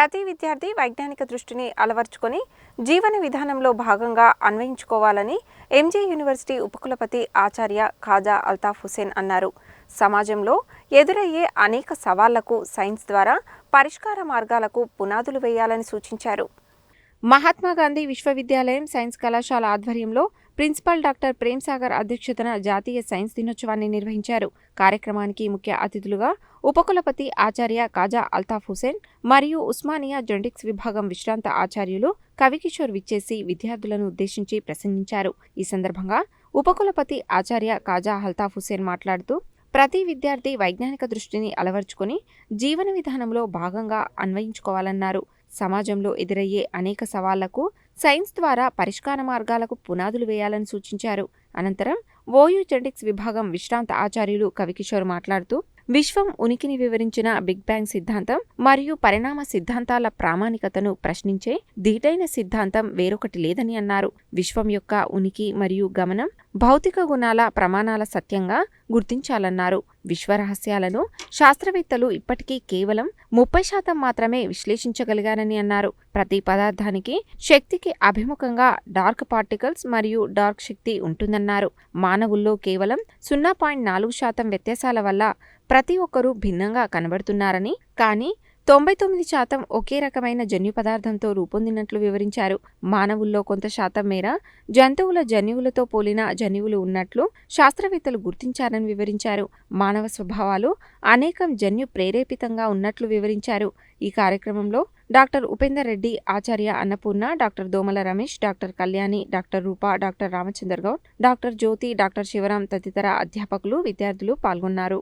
ప్రతి విద్యార్థి వైజ్ఞానిక దృష్టిని అలవర్చుకొని జీవన విధానంలో భాగంగా అన్వయించుకోవాలని ఎంజే యూనివర్సిటీ ఉపకులపతి ఆచార్య ఖాజా అల్తాఫ్ హుసేన్ అన్నారు. సమాజంలో ఎదురయ్యే అనేక సవాళ్లకు సైన్స్ ద్వారా పరిష్కార మార్గాలకు పునాదులు వేయాలని సూచించారు. మహాత్మా గాంధీ విశ్వవిద్యాలయం సైన్స్ కళాశాల ఆధ్వర్యంలో ప్రిన్సిపల్ డాక్టర్ ప్రేమ్ సాగర్ అధ్యక్షతన జాతీయ సైన్స్ దినోత్సవాన్ని నిర్వహించారు. కార్యక్రమానికి ముఖ్య అతిథులుగా ఉపకులపతి ఆచార్య ఖాజా అల్తాఫ్ హుసేన్ మరియు ఉస్మానియా జెనెటిక్స్ విభాగం విశ్రాంత ఆచార్యులు కవికిషోర్ విచ్చేసి విద్యార్థులను ఉద్దేశించి ప్రసంగించారు. ఈ సందర్భంగా ఉపకులపతి ఆచార్య ఖాజా అల్తాఫ్ హుసేన్ మాట్లాడుతూ, ప్రతి విద్యార్థి వైజ్ఞానిక దృష్టిని అలవర్చుకొని జీవన విధానంలో భాగంగా అన్వయించుకోవాలన్నారు. సమాజంలో ఎదురయ్యే అనేక సవాళ్లకు సైన్స్ ద్వారా పరిష్కార మార్గాలకు పునాదులు వేయాలని సూచించారు. అనంతరం ఓయూ జెనెటిక్స్ విభాగం విశ్రాంత ఆచార్యులు కవికిషోర్ మాట్లాడుతూ, విశ్వం ఉనికిని వివరించిన బిగ్ బ్యాంగ్ సిద్ధాంతం మరియు పరిణామ సిద్ధాంతాల ప్రామాణికతను ప్రశ్నించే ధీటైన సిద్ధాంతం వేరొకటి లేదని అన్నారు. విశ్వం యొక్క ఉనికి మరియు గమనం భౌతిక గుణాల ప్రమాణాల సత్యంగా గుర్తించాలన్నారు. విశ్వ రహస్యాలను శాస్త్రవేత్తలు ఇప్పటికీ కేవలం 30% మాత్రమే విశ్లేషించగలిగారని అన్నారు. ప్రతి పదార్థానికి శక్తికి అభిముఖంగా డార్క్ పార్టికల్స్ మరియు డార్క్ శక్తి ఉంటుందన్నారు. మానవుల్లో కేవలం 0.4% వ్యత్యాసాల వల్ల ప్రతి ఒక్కరూ భిన్నంగా కనబడుతున్నారని, కానీ 99% ఒకే రకమైన జన్యు పదార్థంతో రూపొందినట్లు వివరించారు. మానవుల్లో కొంత శాతం మేర జంతువుల జన్యువులతో పోలిన జన్యువులు ఉన్నట్లు శాస్త్రవేత్తలు గుర్తించారని వివరించారు. మానవ స్వభావాలు అనేకం జన్యు ప్రేరేపితంగా ఉన్నట్లు వివరించారు. ఈ కార్యక్రమంలో డాక్టర్ ఉపేందర్ రెడ్డి, ఆచార్య అన్నపూర్ణ, డాక్టర్ దోమల రమేష్, డాక్టర్ కళ్యాణి, డాక్టర్ రూప, డాక్టర్ రామచందర్ గౌడ్, డాక్టర్ జ్యోతి, డాక్టర్ శివరాం తదితర అధ్యాపకులు, విద్యార్థులు పాల్గొన్నారు.